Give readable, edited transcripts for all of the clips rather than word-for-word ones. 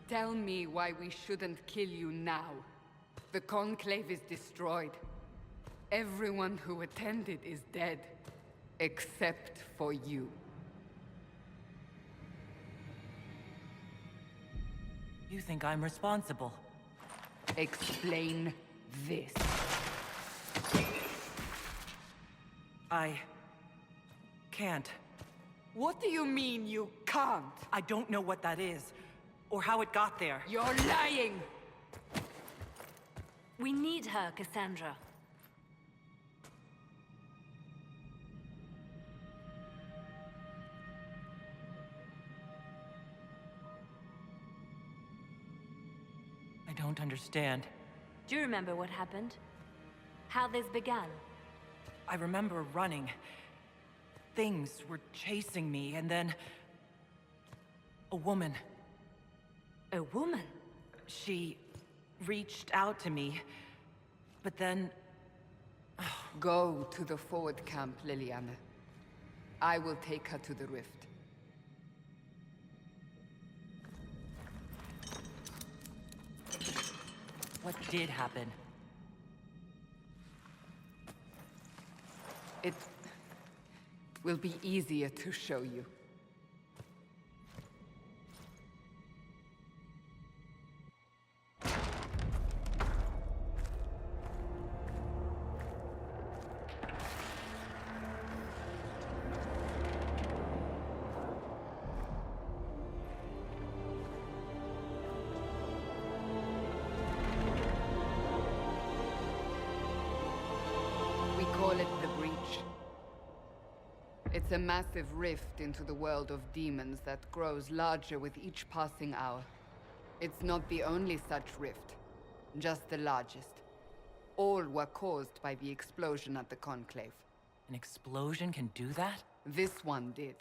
Tell me why we shouldn't kill you now. The Conclave is destroyed. Everyone who attended is dead. Except for you. You think I'm responsible? Explain this. I... can't. What do you mean you can't? I don't know what that is, or how it got there. You're lying! We need her, Cassandra. I don't understand. Do you remember what happened? How this began? I remember running. Things were chasing me, and then... a woman. A woman? She reached out to me, but then... Go to the forward camp, Liliana. I will take her to the rift. What did happen? It will be easier to show you. Call it the Breach. It's a massive rift into the world of demons that grows larger with each passing hour. It's not the only such rift, just the largest. All were caused by the explosion at the Conclave. An explosion can do that? This one did.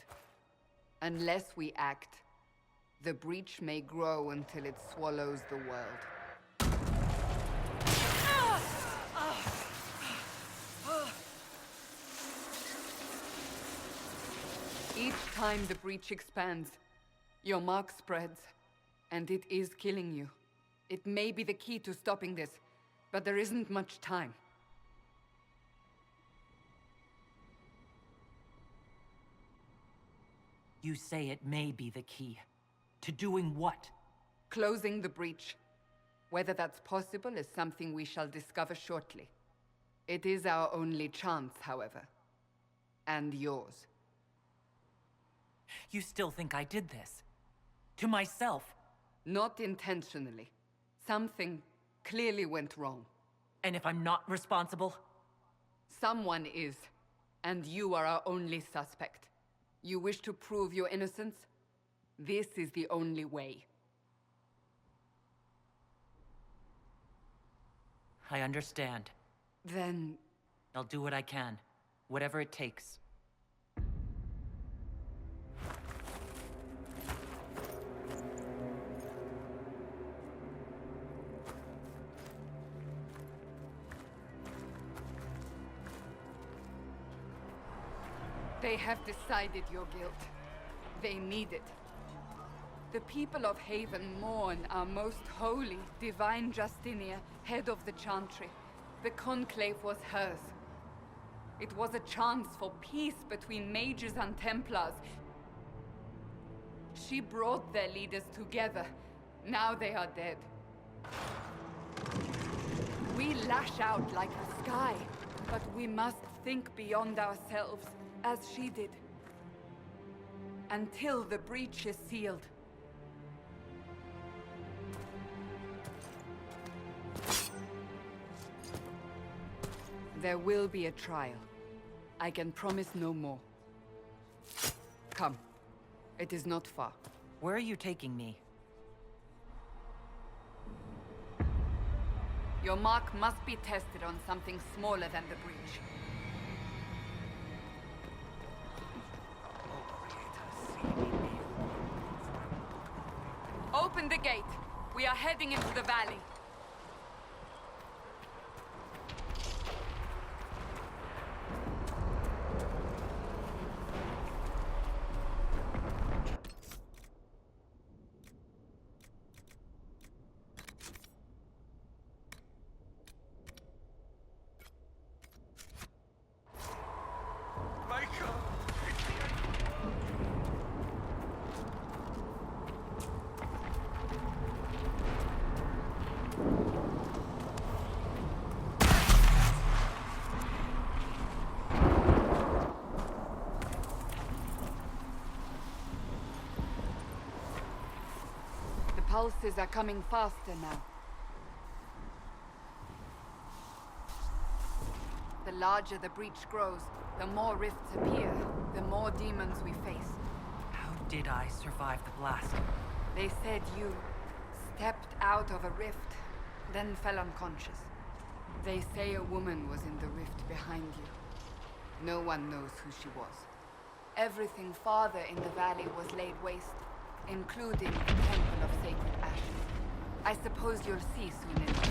Unless we act, the Breach may grow until it swallows the world. Each time the Breach expands, your mark spreads, and it is killing you. It may be the key to stopping this, but there isn't much time. You say it may be the key. To doing what? Closing the Breach. Whether that's possible is something we shall discover shortly. It is our only chance, however. And yours. You still think I did this? To myself? Not intentionally. Something clearly went wrong. And if I'm not responsible? Someone is, and you are our only suspect. You wish to prove your innocence? This is the only way. I understand. Then... I'll do what I can. Whatever it takes. They have decided your guilt. They need it. The people of Haven mourn our most holy, divine Justinia, head of the Chantry. The Conclave was hers. It was a chance for peace between mages and Templars. She brought their leaders together. Now they are dead. We lash out like the sky, but we must think beyond ourselves, as she did. Until the breach is sealed. There will be a trial. I can promise no more. Come. It is not far. Where are you taking me? Your mark must be tested on something smaller than the breach. Open the gate. We are heading into the valley. pulses are coming faster now. The larger the breach grows, the more rifts appear, the more demons we face. How did I survive the blast? They said you stepped out of a rift, then fell unconscious. They say a woman was in the rift behind you. No one knows who she was. Everything farther in the valley was laid waste, including the Temple of Sacred Ashes. I suppose you'll see soon enough.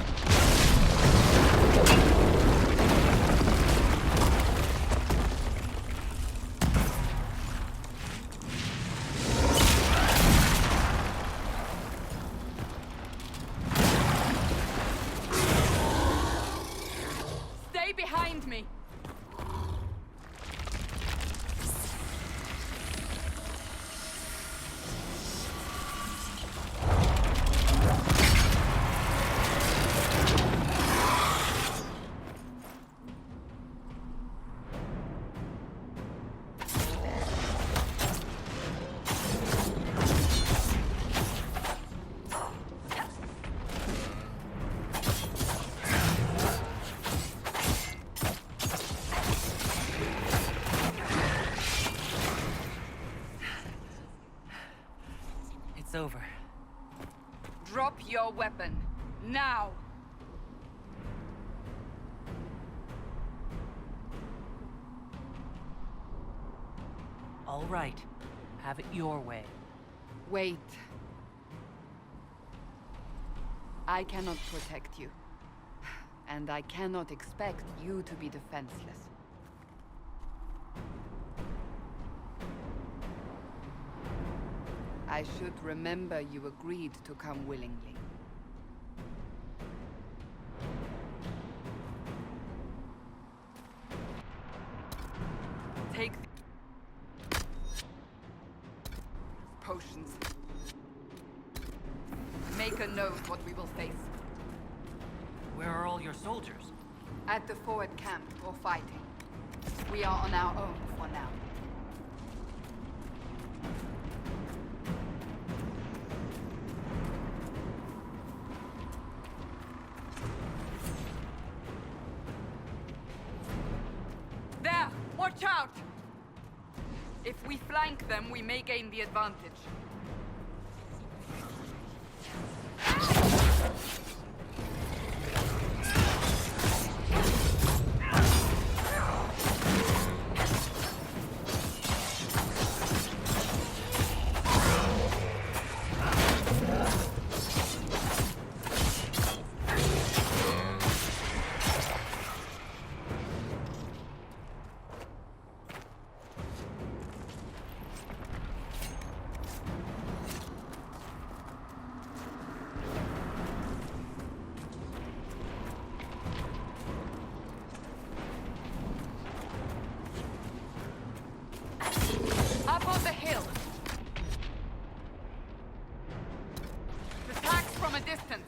Stay behind me! It's over. Drop your weapon. Now! All right. Have it your way. Wait. I cannot protect you. And I cannot expect you to be defenseless. I should remember you agreed to come willingly. Take the potions. Make a note what we will face. Where are all your soldiers? At the forward camp or fighting. We are on our own for now. There! Watch out! If we flank them, we may gain the advantage. Up on the hill! Attacks from a distance!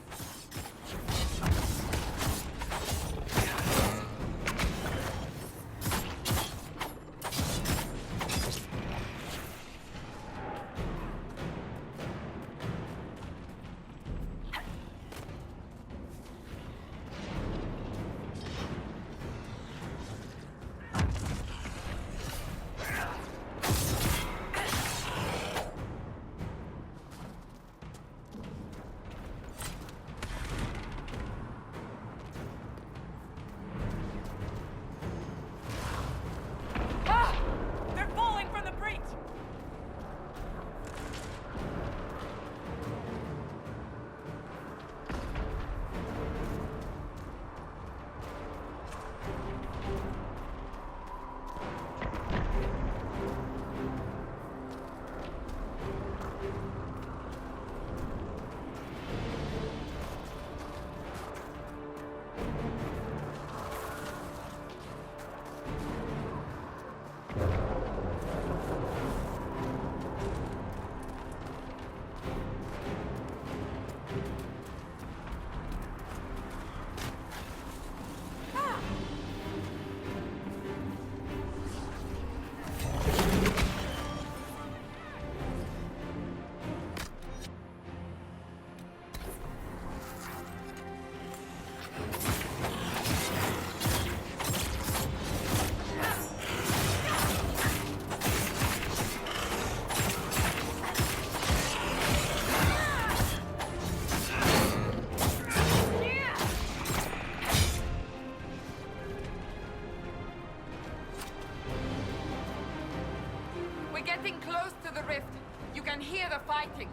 can hear the fighting.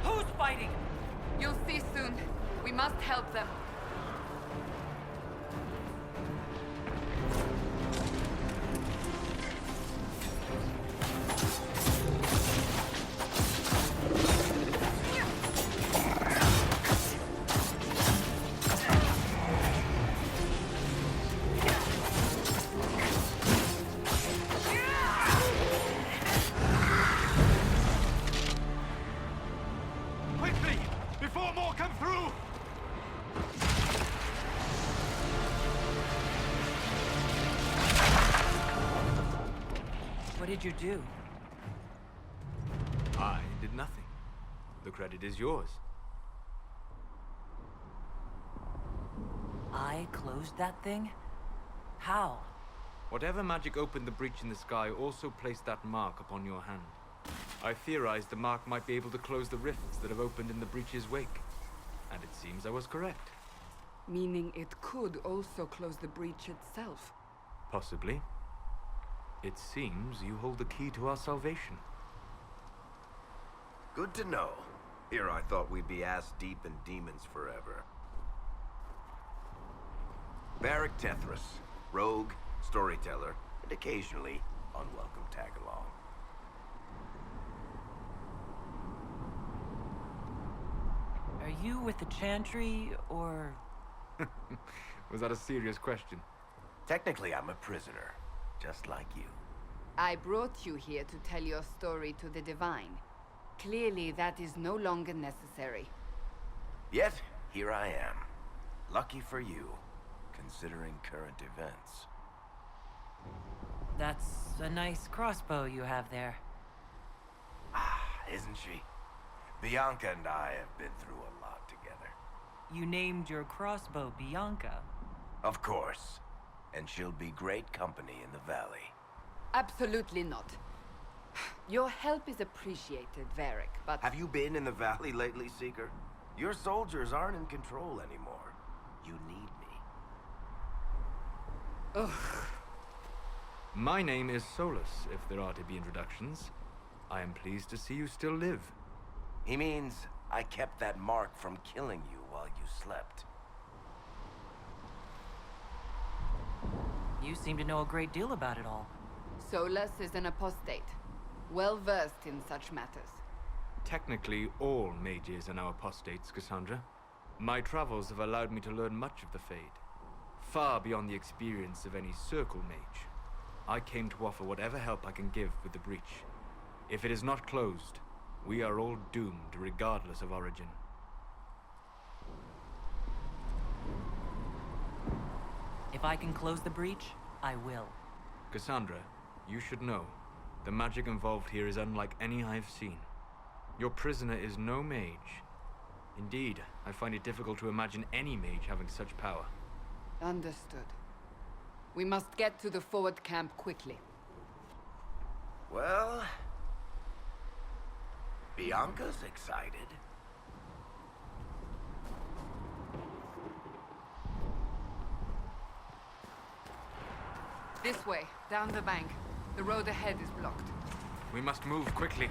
Who's fighting? You'll see soon. We must help them. Quickly! Before more come through! What did you do? I did nothing. The credit is yours. I closed that thing? How? Whatever magic opened the breach in the sky also placed that mark upon your hand. I theorized the mark might be able to close the rifts that have opened in the breach's wake. And it seems I was correct. Meaning it could also close the breach itself. Possibly. It seems you hold the key to our salvation. Good to know. Here I thought we'd be ass-deep in demons forever. Varric Tethras, rogue, storyteller, and occasionally unwelcome tag-along. Are you with the Chantry, or... Was that a serious question? Technically, I'm a prisoner, just like you. I brought you here to tell your story to the Divine. Clearly, that is no longer necessary. Yet, here I am. Lucky for you, considering current events. That's a nice crossbow you have there. Ah, isn't she? Bianca and I have been through a lot together. You named your crossbow Bianca. Of course. And she'll be great company in the valley. Absolutely not. Your help is appreciated, Varric, but... Have you been in the valley lately, Seeker? Your soldiers aren't in control anymore. You need me. Ugh. My name is Solus, if there are to be introductions. I am pleased to see you still live. He means I kept that mark from killing you while you slept. You seem to know a great deal about it all. Solus is an apostate, well-versed in such matters. Technically, all mages are now apostates, Cassandra. My travels have allowed me to learn much of the Fade, far beyond the experience of any circle mage. I came to offer whatever help I can give with the breach. If it is not closed, we are all doomed regardless of origin. If I can close the breach, I will. Cassandra, you should know, the magic involved here is unlike any I've seen. Your prisoner is no mage. Indeed, I find it difficult to imagine any mage having such power. Understood. We must get to the forward camp quickly. Well... Bianca's excited. This way, down the bank. The road ahead is blocked. We must move quickly.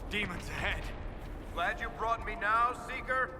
Demons ahead! Glad you brought me now, Seeker?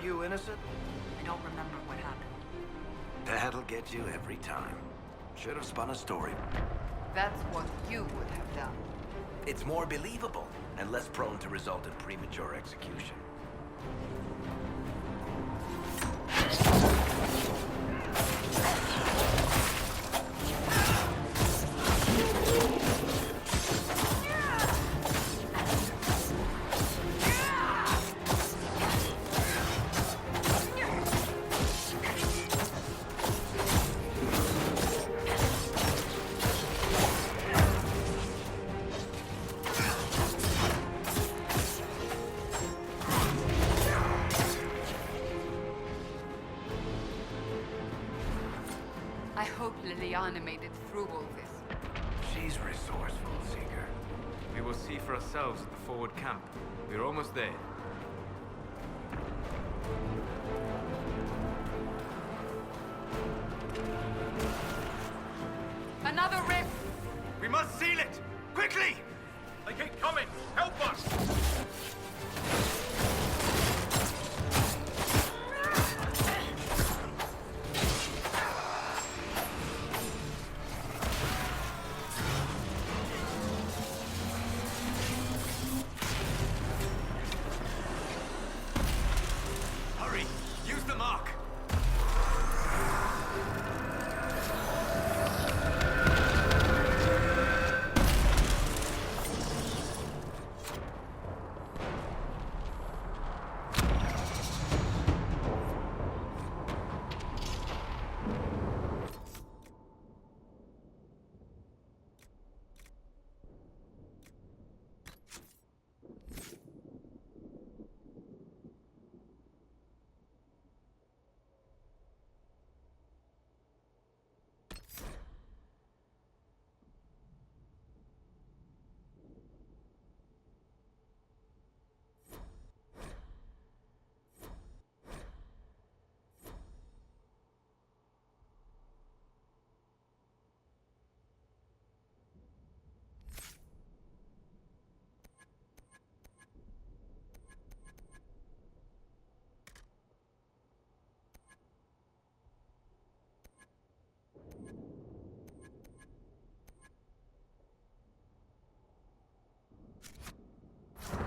you innocent? I don't remember what happened. That'll get you every time. Should have spun a story. That's what you would have done. It's more believable and less prone to result in premature execution. I hope Liliana made it through all this. She's resourceful, Seeker. We will see for ourselves at the forward camp. We're almost there. Another rift! We must seal it! Quickly! They keep coming! Help us! Hurry! Use the mark!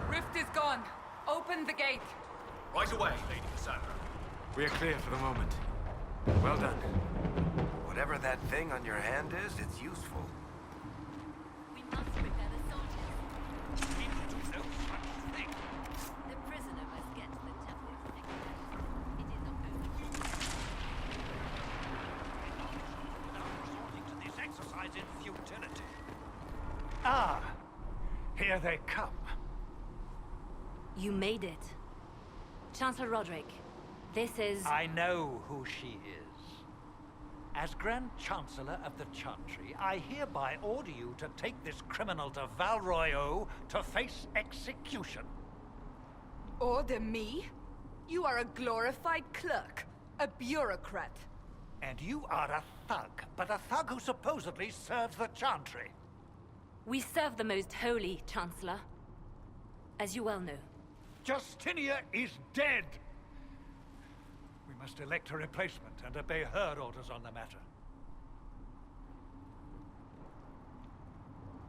Rift is gone. Open the gate. Right away, Lady Cassandra. We are clear for the moment. Well done. Whatever that thing on your hand is, it's useful. We must prepare the soldiers. We will do no such thing. The prisoner must get to the temple. It is of no Without resorting to this exercise in futility. Ah, here they come. You made it. Chancellor Roderick, this is... I know who she is. As Grand Chancellor of the Chantry, I hereby order you to take this criminal to Val Royeaux to face execution. Order me? You are a glorified clerk. A bureaucrat. And you are a thug, but a thug who supposedly serves the Chantry. We serve the most holy, Chancellor. As you well know. Justinia is dead! We must elect a replacement and obey her orders on the matter.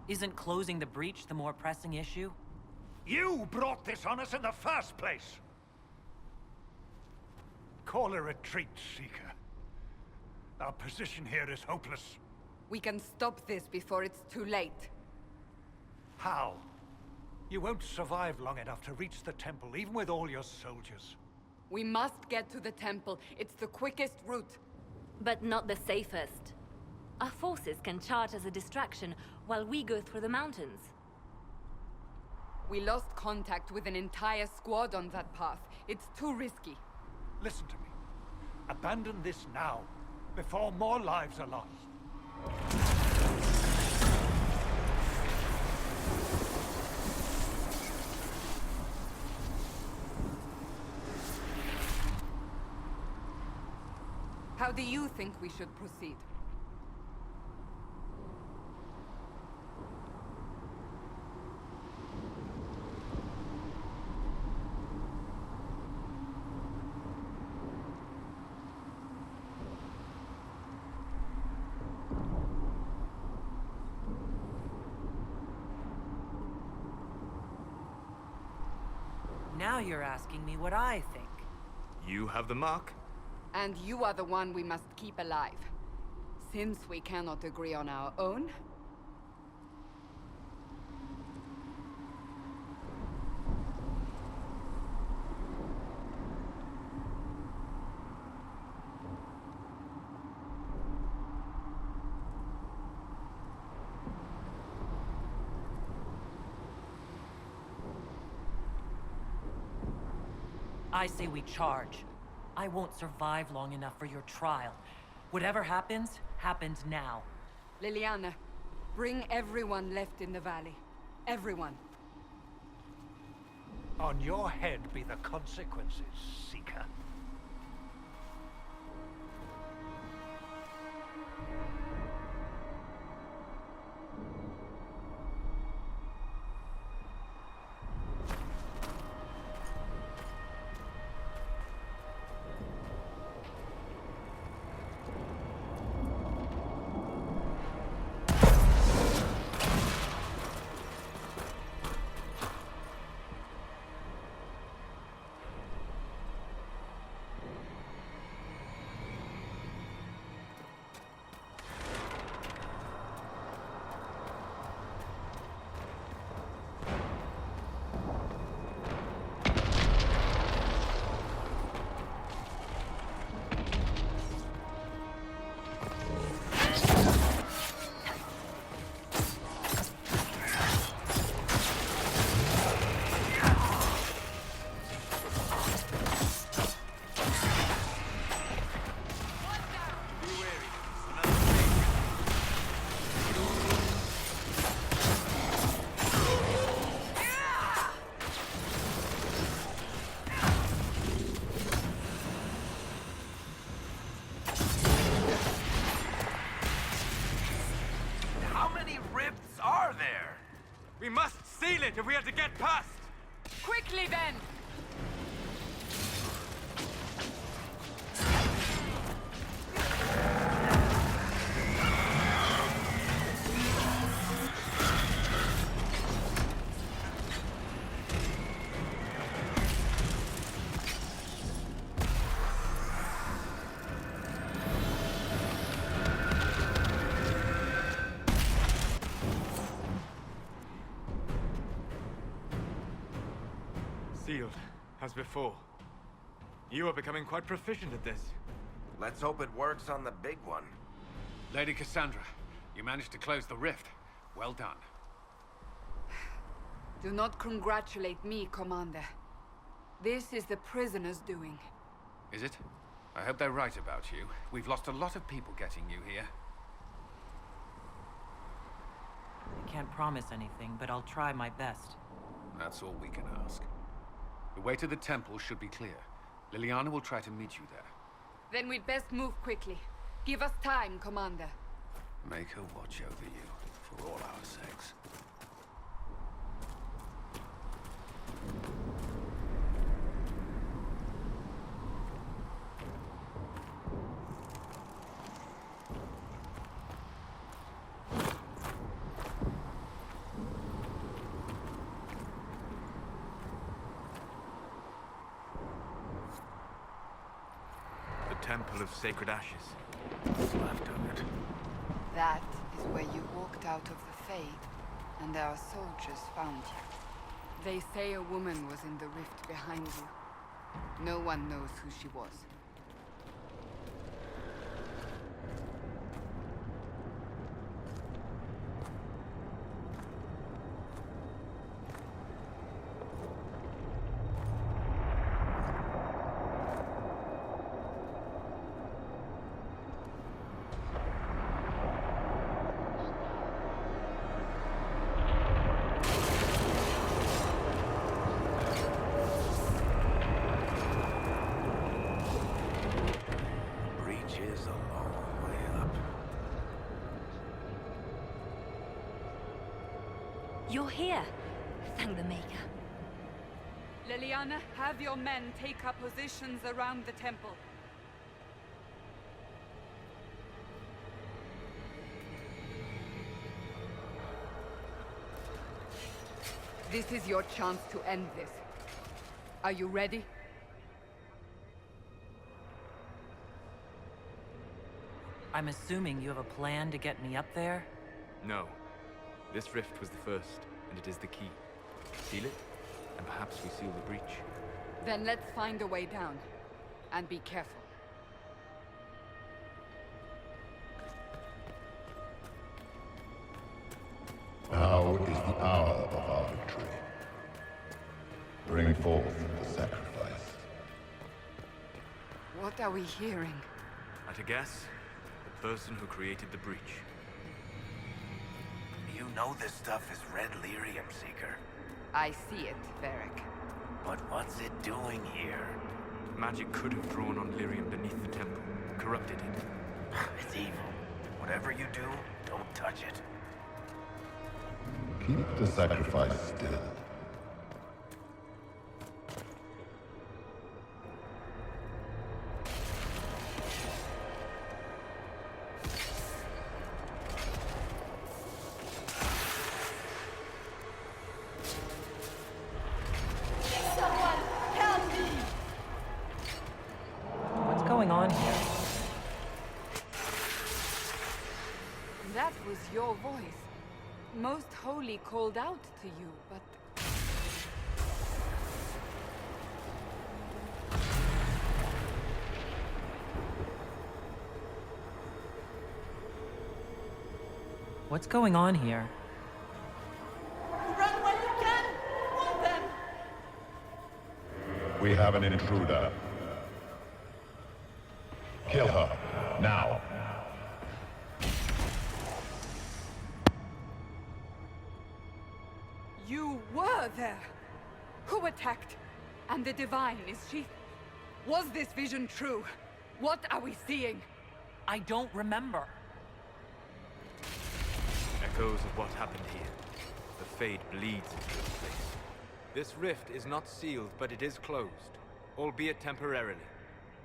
Isn't closing the breach the more pressing issue? You brought this on us in the first place! Call a retreat, Seeker. Our position here is hopeless. We can stop this before it's too late. How? You won't survive long enough to reach the temple, even with all your soldiers. We must get to the temple. It's the quickest route. But not the safest. Our forces can charge as a distraction while we go through the mountains. We lost contact with an entire squad on that path. It's too risky. Listen to me. Abandon this now, before more lives are lost. How do you think we should proceed? Now you're asking me what I think. You have the mark? And you are the one we must keep alive. Since we cannot agree on our own, I say we charge. I won't survive long enough for your trial. Whatever happens, happens now. Liliana, bring everyone left in the valley. Everyone. On your head be the consequences, Seeker. We must seal it if we are to get past! Quickly then! Sealed, as before. You are becoming quite proficient at this. Let's hope it works on the big one. Lady Cassandra, you managed to close the rift. Well done. Do not congratulate me, Commander. This is the prisoner's doing. Is it? I hope they're right about you. We've lost a lot of people getting you here. I can't promise anything, but I'll try my best. That's all we can ask. The way to the temple should be clear. Liliana will try to meet you there. Then we'd best move quickly. Give us time, Commander. Make her watch over you, for all our sakes. Temple of Sacred Ashes. What's left of it? That is where you walked out of the Fade, and our soldiers found you. They say a woman was in the rift behind you. No one knows who she was. You're here. Thank the Maker. Liliana, have your men take up positions around the temple. This is your chance to end this. Are you ready? I'm assuming you have a plan to get me up there? No. This rift was the first, and it is the key. Seal it, and perhaps we seal the breach. Then let's find a way down. And be careful. Now is the hour of our victory. Bring forth the sacrifice. What are we hearing? At a guess, the person who created the breach. You know this stuff is Red Lyrium, Seeker. I see it, Varric. But what's it doing here? Magic could have drawn on lyrium beneath the temple, corrupted it. It's evil. Whatever you do, don't touch it. Keep the sacrifice still. What's going on here? That was your voice. Most Holy called out to you, but... What's going on here? Run while you can! Hold them! We have an intruder. Kill her, now. You were there! Who attacked? And the Divine, is she... Was this vision true? What are we seeing? I don't remember. Echoes of what happened here. The Fade bleeds into this place. This rift is not sealed, but it is closed, albeit temporarily.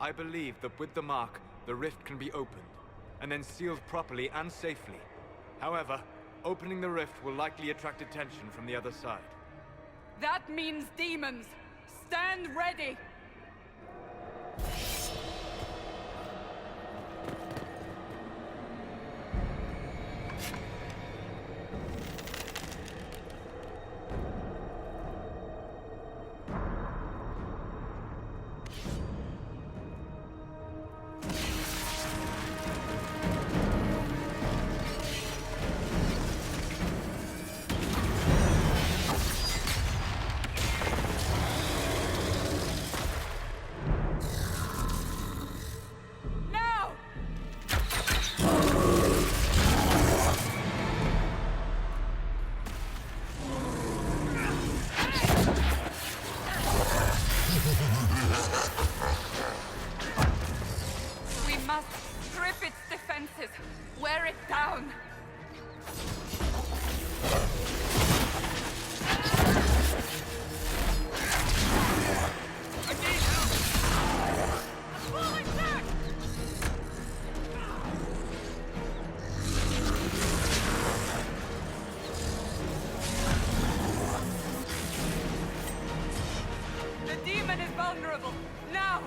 I believe that with the mark, the rift can be opened, and then sealed properly and safely. However, opening the rift will likely attract attention from the other side. That means demons! Stand ready! We must strip its defenses, wear it down. I need help! Falling back! The demon is vulnerable. Now!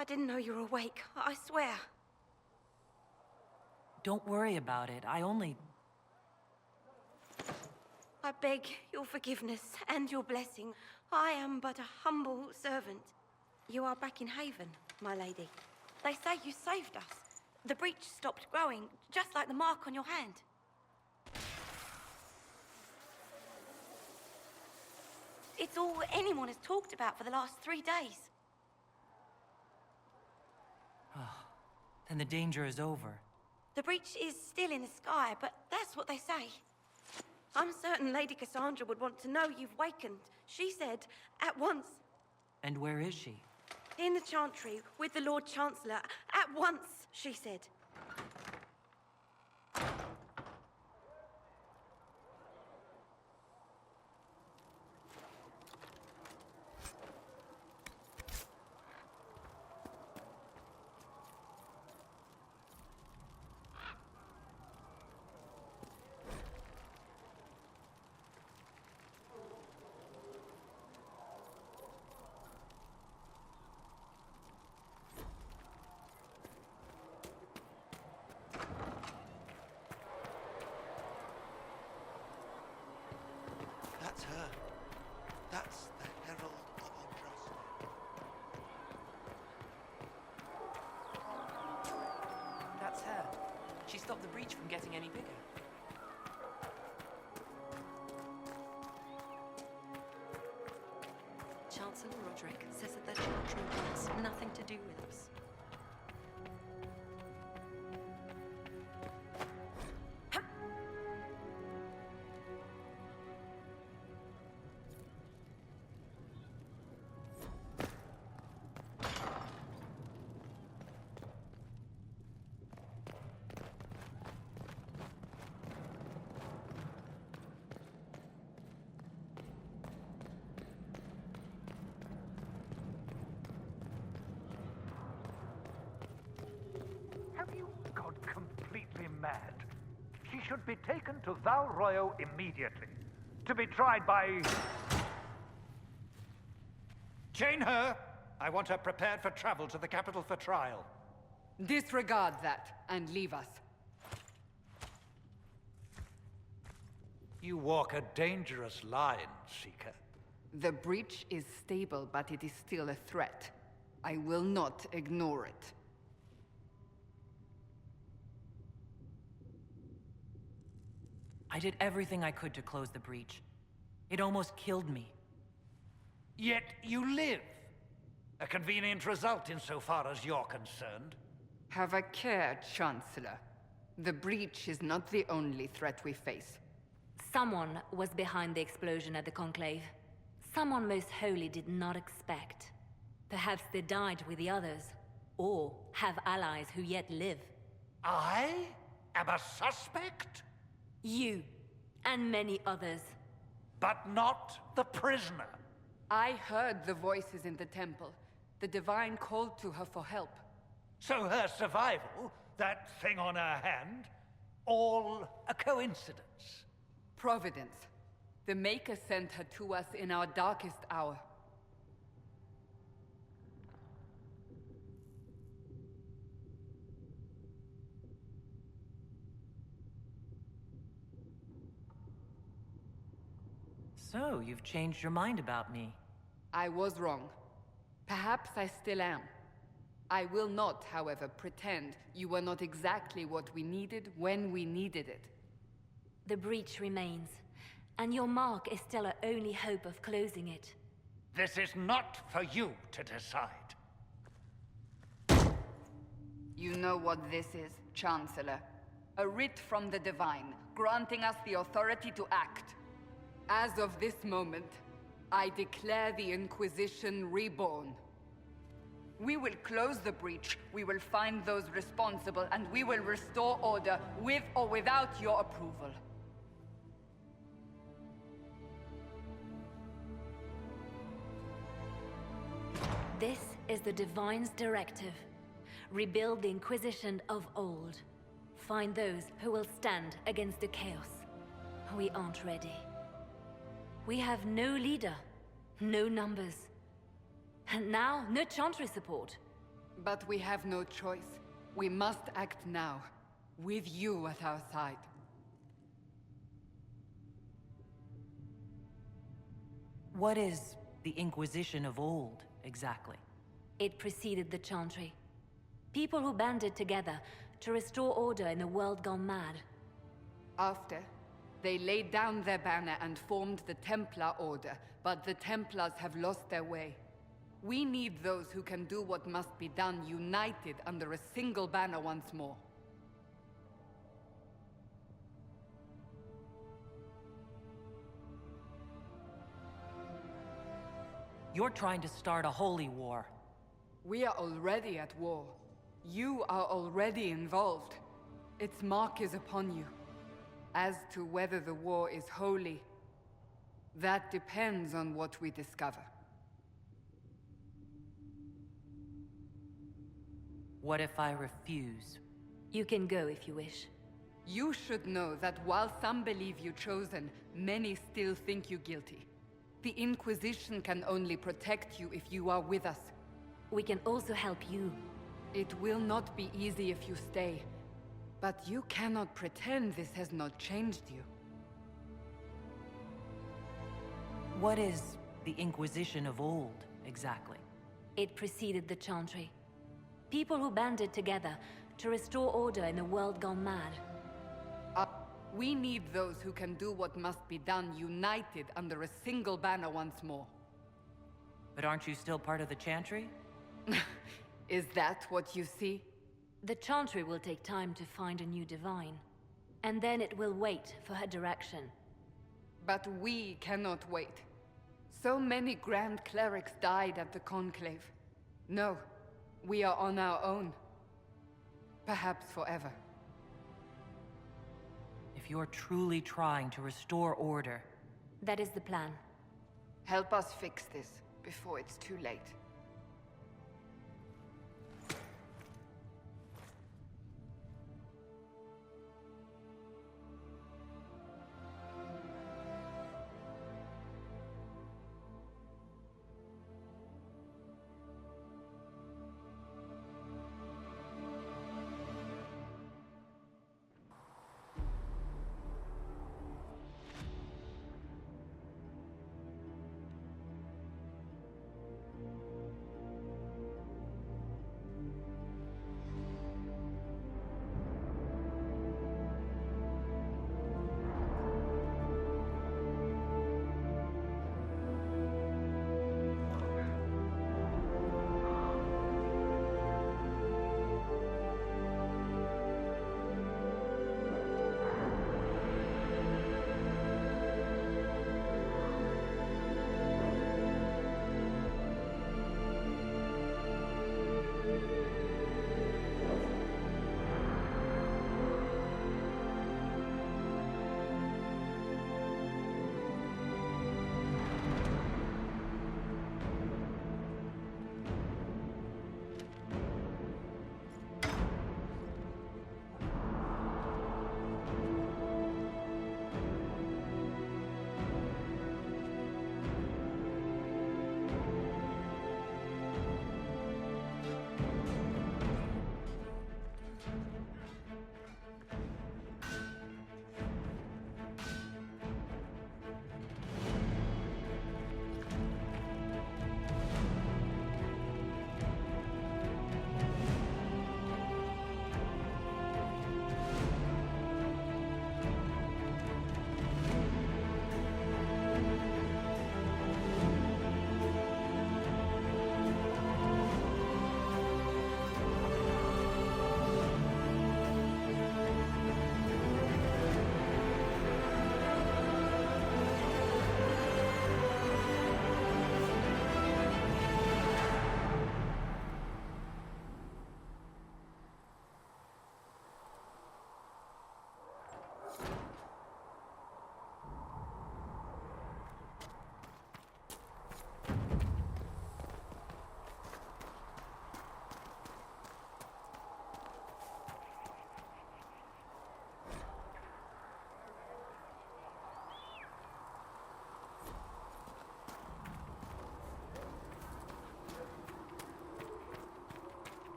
I didn't know you were awake. I swear. Don't worry about it. I beg your forgiveness and your blessing. I am but a humble servant. You are back in Haven, my lady. They say you saved us. The breach stopped growing, just like the mark on your hand. It's all anyone has talked about for the last 3 days. Then the danger is over. The breach is still in the sky, but that's what they say. I'm certain Lady Cassandra would want to know you've wakened. She said, at once. And where is she? In the Chantry, with the Lord Chancellor. At once, she said. That's her. That's the Herald of Andraste. That's her. She stopped the breach from getting any bigger. Chancellor Roderick says that the Chantry wants nothing to do with us. Have you gone completely mad? She should be taken to Val Royo immediately, to be tried by... Chain her! I want her prepared for travel to the capital for trial. Disregard that and leave us. You walk a dangerous line, Seeker. The breach is stable, but it is still a threat. I will not ignore it. I did everything I could to close the breach. It almost killed me. Yet you live. A convenient result insofar as you're concerned. Have a care, Chancellor. The breach is not the only threat we face. Someone was behind the explosion at the Conclave. Someone most holy did not expect. Perhaps they died with the others, or have allies who yet live. I am a suspect? You, and many others. But not the prisoner. I heard the voices in the temple. The Divine called to her for help. So her survival, that thing on her hand, all a coincidence. Providence. The Maker sent her to us in our darkest hour. So, you've changed your mind about me. I was wrong. Perhaps I still am. I will not, however, pretend you were not exactly what we needed when we needed it. The breach remains, and your mark is still our only hope of closing it. This is not for you to decide. You know what this is, Chancellor. A writ from the Divine, granting us the authority to act. As of this moment, I declare the Inquisition reborn. We will close the breach, we will find those responsible, and we will restore order with or without your approval. This is the Divine's directive. Rebuild the Inquisition of old. Find those who will stand against the chaos. We aren't ready. We have no leader, no numbers. And now, no Chantry support. But we have no choice. We must act now, with you at our side. What is the Inquisition of old, exactly? It preceded the Chantry. People who banded together to restore order in a world gone mad. After, they laid down their banner and formed the Templar Order, but the Templars have lost their way. We need those who can do what must be done, united under a single banner once more. You're trying to start a holy war. We are already at war. You are already involved. Its mark is upon you. As to whether the war is holy, that depends on what we discover. What if I refuse? You can go if you wish. You should know that while some believe you chosen, many still think you guilty. The Inquisition can only protect you if you are with us. We can also help you. It will not be easy if you stay, but you cannot pretend this has not changed you. What is the Inquisition of old, exactly? It preceded the Chantry. People who banded together to restore order in a world gone mad. We need those who can do what must be done, united under a single banner once more. But aren't you still part of the Chantry? Is that what you see? The Chantry will take time to find a new divine. And then it will wait for her direction. But we cannot wait. So many Grand Clerics died at the Conclave. No, we are on our own. Perhaps forever. If you're truly trying to restore order... That is the plan. Help us fix this before it's too late.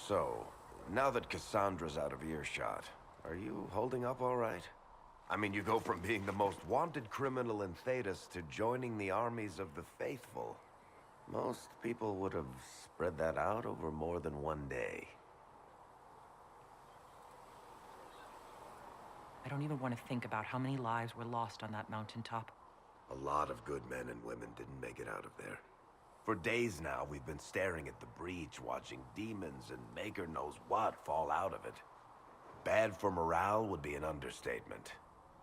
So, now that Cassandra's out of earshot, are you holding up all right? I mean, you go from being the most wanted criminal in Thedas to joining the armies of the faithful. Most people would have spread that out over more than one day. I don't even want to think about how many lives were lost on that mountaintop. A lot of good men and women didn't make it out of there. For days now, we've been staring at the breach, watching demons and maker knows what fall out of it. Bad for morale would be an understatement.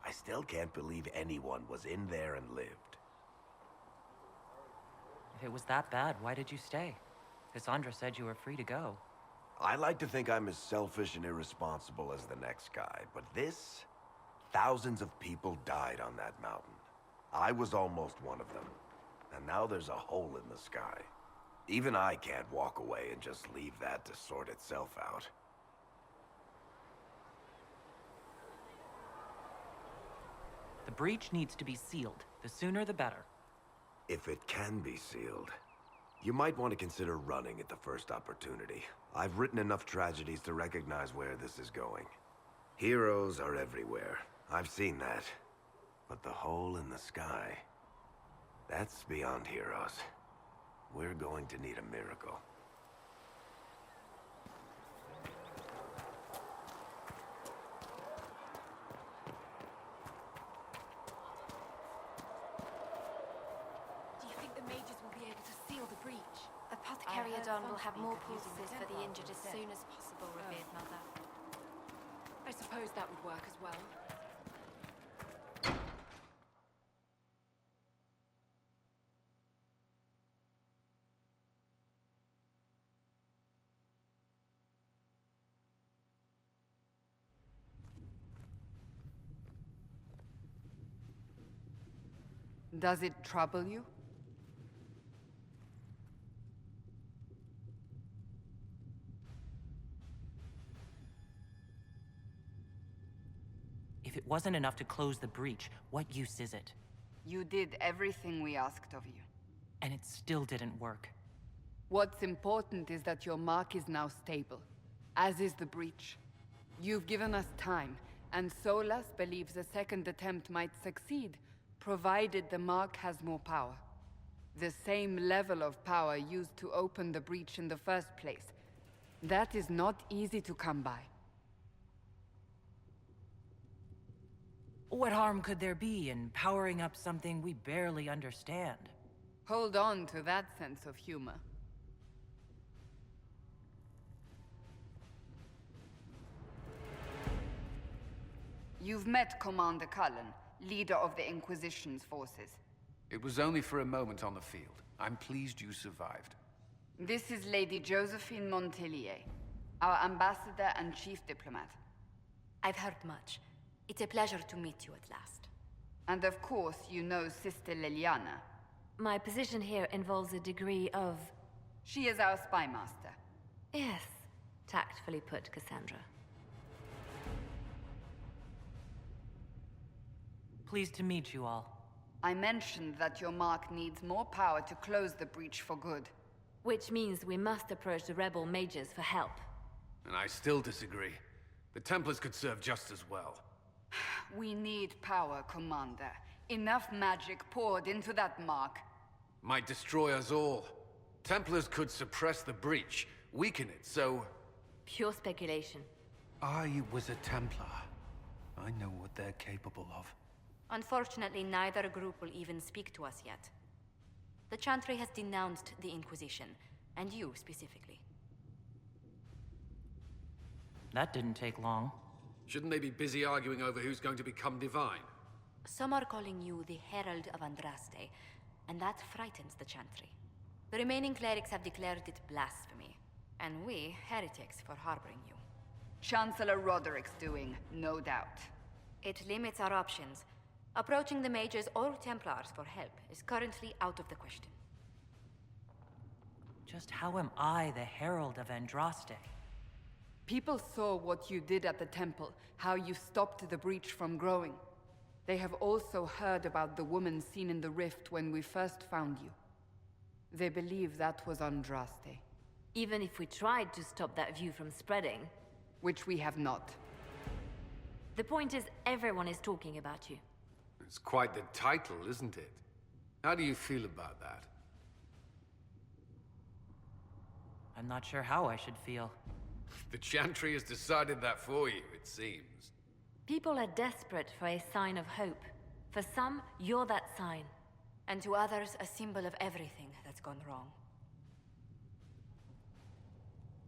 I still can't believe anyone was in there and lived. If it was that bad, why did you stay? Cassandra said you were free to go. I like to think I'm as selfish and irresponsible as the next guy, but this... Thousands of people died on that mountain. I was almost one of them. And now there's a hole in the sky. Even I can't walk away and just leave that to sort itself out. The breach needs to be sealed. The sooner the better. If it can be sealed, you might want to consider running at the first opportunity. I've written enough tragedies to recognize where this is going. Heroes are everywhere. I've seen that. But the hole in the sky... that's beyond heroes. We're going to need a miracle. Do you think the mages will be able to seal the breach? Apothecary Adon will have more pulses for the injured as soon as possible, revered mother. I suppose that would work as well. Does it trouble you? If it wasn't enough to close the breach, what use is it? You did everything we asked of you. And it still didn't work. What's important is that your mark is now stable, as is the breach. You've given us time, and Solas believes a second attempt might succeed, provided the mark has more power. The same level of power used to open the breach in the first place. That is not easy to come by. What harm could there be in powering up something we barely understand? Hold on to that sense of humor. You've met Commander Cullen, leader of the Inquisition's forces. It was only for a moment on the field. I'm pleased you survived. This is Lady Josephine Montelier, our ambassador and chief diplomat. I've heard much. It's a pleasure to meet you at last. And of course, you know Sister Liliana. My position here involves a degree of... She is our spy master. Yes, tactfully put, Cassandra. Pleased to meet you all. I mentioned that your mark needs more power to close the breach for good. Which means we must approach the rebel mages for help. And I still disagree. The Templars could serve just as well. We need power, Commander. Enough magic poured into that mark. Might destroy us all. Templars could suppress the breach, weaken it, so... Pure speculation. I was a Templar. I know what they're capable of. Unfortunately, neither group will even speak to us yet. The Chantry has denounced the Inquisition, and you specifically. That didn't take long. Shouldn't they be busy arguing over who's going to become divine? Some are calling you the Herald of Andraste, and that frightens the Chantry. The remaining clerics have declared it blasphemy, and we, heretics, for harboring you. Chancellor Roderick's doing, no doubt. It limits our options. Approaching the mages or Templars for help is currently out of the question. Just how am I the Herald of Andraste? People saw what you did at the temple, how you stopped the breach from growing. They have also heard about the woman seen in the rift when we first found you. They believe that was Andraste. Even if we tried to stop that view from spreading. Which we have not. The point is, everyone is talking about you. It's quite the title, isn't it? How do you feel about that? I'm not sure how I should feel. The Chantry has decided that for you, it seems. People are desperate for a sign of hope. For some, you're that sign. And to others, a symbol of everything that's gone wrong.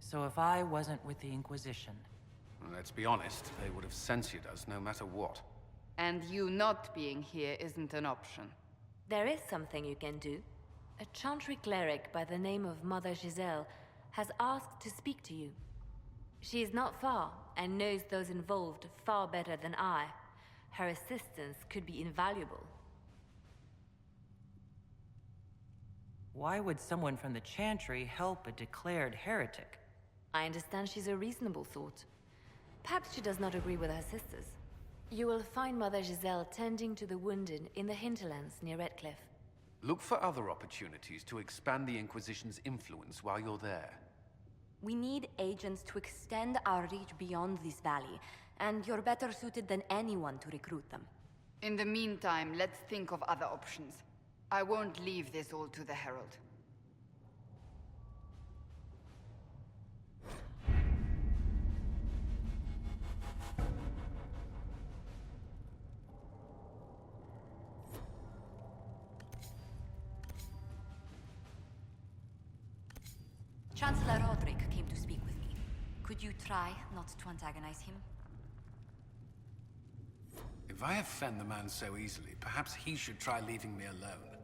So if I wasn't with the Inquisition... Well, let's be honest, they would have censored us no matter what. And you not being here isn't an option. There is something you can do. A Chantry cleric by the name of Mother Giselle has asked to speak to you. She is not far, and knows those involved far better than I. Her assistance could be invaluable. Why would someone from the Chantry help a declared heretic? I understand she's a reasonable sort. Perhaps she does not agree with her sisters. You will find Mother Giselle tending to the wounded in the hinterlands near Redcliffe. Look for other opportunities to expand the Inquisition's influence while you're there. We need agents to extend our reach beyond this valley, and you're better suited than anyone to recruit them. In the meantime, let's think of other options. I won't leave this all to the Herald. Chancellor Roderick came to speak with me. Could you try not to antagonize him? If I offend the man so easily, perhaps he should try leaving me alone.